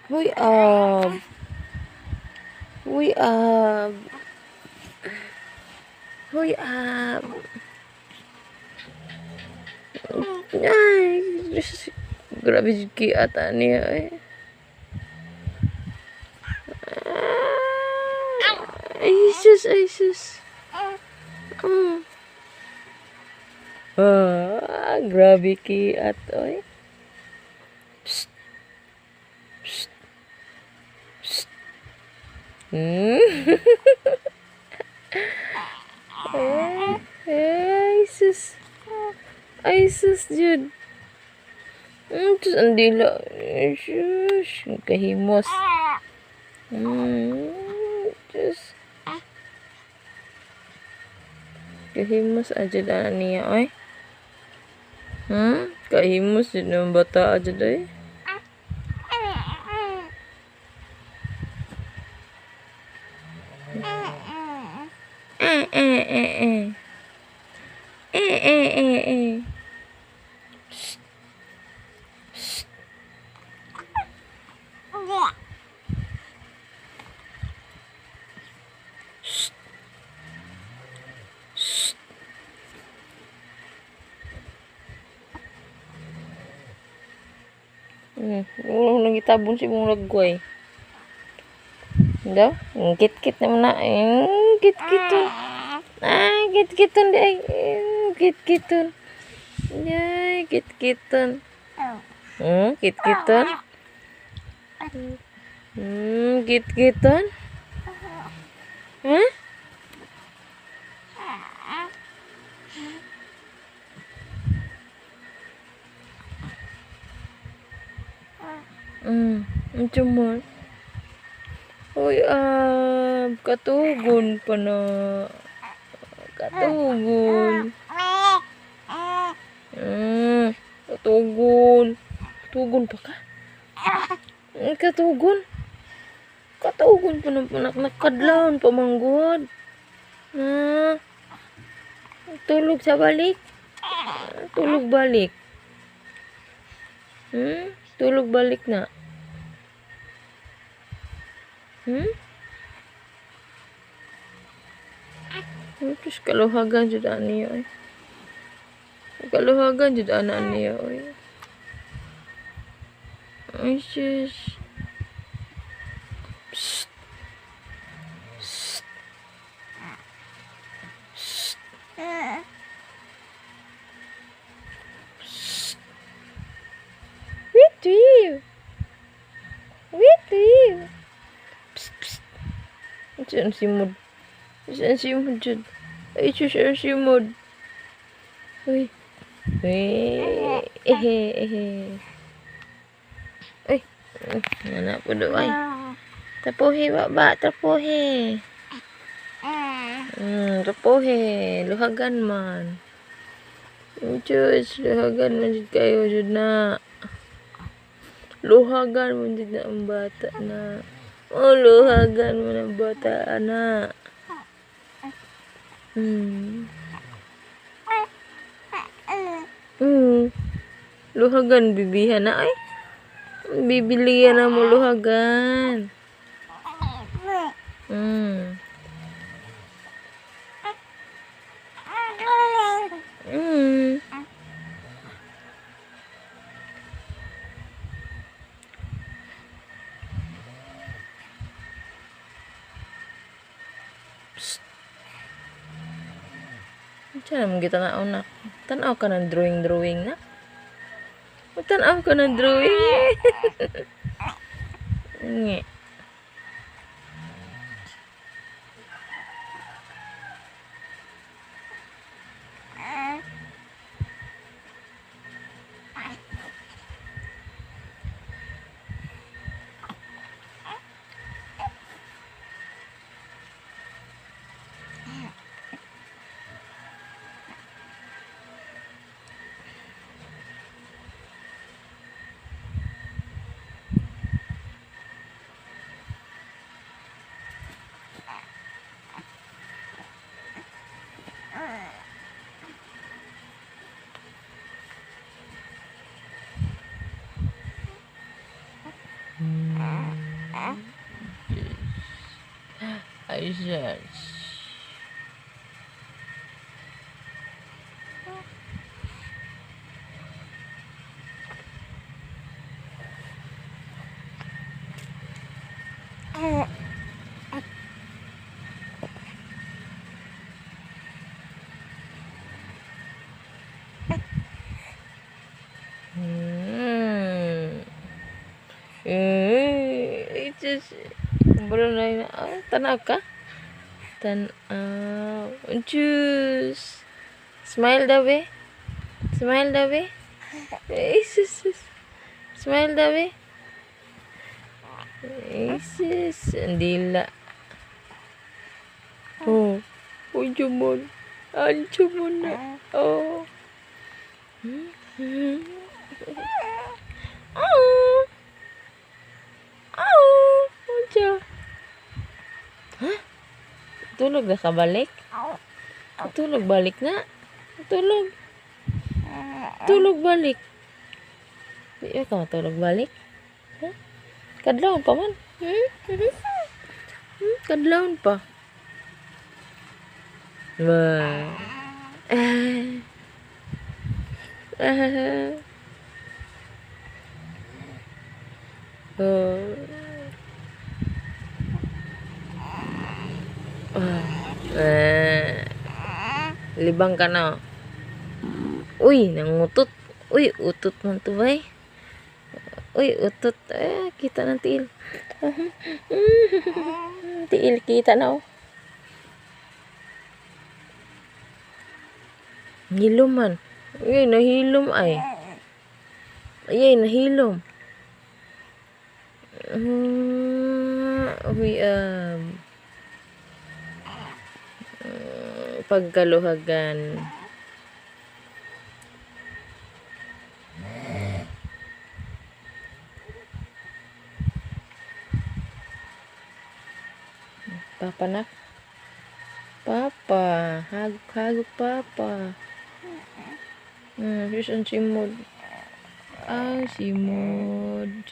Huy, huy, huy, ay, Diyos, grabe yung kiata niya, eh. Ay, sus, ay, sus. Grabe kiat, oy. Psst, psst, psst. Hmm? Ay, sus. Ay, sus, Jud. Sus, ang dila. Ay, sus. Kahimos. Sus. Kahimos aja na niya, oy. Kahimos din ng bata aja day. Eh, eh, eh, eh. Eh, eh, eh, eh. Shh, shh. Shh, shh. Nang itabon si mong lagway. Daw, kit-kit naman na. Kit-kiton. Kit-kiton di ay. Kit-kiton. Ay, kit-kiton. Kit-kiton. Kit-kiton. Huh? Macam mana? Uy, katugon pa na. Katugon. Katugon. Katugon pa ka? Katugon. Katugon pa na nakadlaon pa manggod. Tulog sa balik. Tulog balik. Tulog balik na. Terus kaluhagan jud ani oy. Kaluhagan jud ana niya oy. Ay sis. Psst. Psst. Psst. Psst. Wait, wait. Wait, wait. Psst, psst. Saan si Mod? Saan si Mod jud? Ay, saan si Mod? Uy. Uy. Uy. Anak po do ay. Tapuhi baba, tapuhi. Tapuhi. Luhagan man. Diyos, luhagan man jud kayo jud na. Luhagan man jud na ang bata na. Luhagan man ang bata na. Luhagan bibihan na ay. Bibilihan na mo luhagan. Psst. Diyan naman kita na na. Tanaw ka ng drawing na. Tanaw ka ng drawing. Nge. Jesus. It's just Brunei na. Tanaw ka? Tanaw. Juice. Smile daw eh. Smile daw eh. Jesus. Smile daw eh. Jesus. Andila. Oh. Andiyan mo na. Oh. Oh. Oh. Andiyan. Huh? Tulog na ka balik? Tulog balik na. Tulog. Tulog balik. Di ka matulog balik? Huh? Kadlawon pa man. Kadlawon pa. Wah. Oh. Libang ka na. Uy, nangutot. Uy, utot man to ba eh. Uy, utot. Kita ng tiil. Tiil, kita na oh. Hilom man. Uy, nahilom ay. Ay, nahilom. Uy, pagkaluhagan. Papa nak. Papa, haguk papa. Here's ang simod. Simod.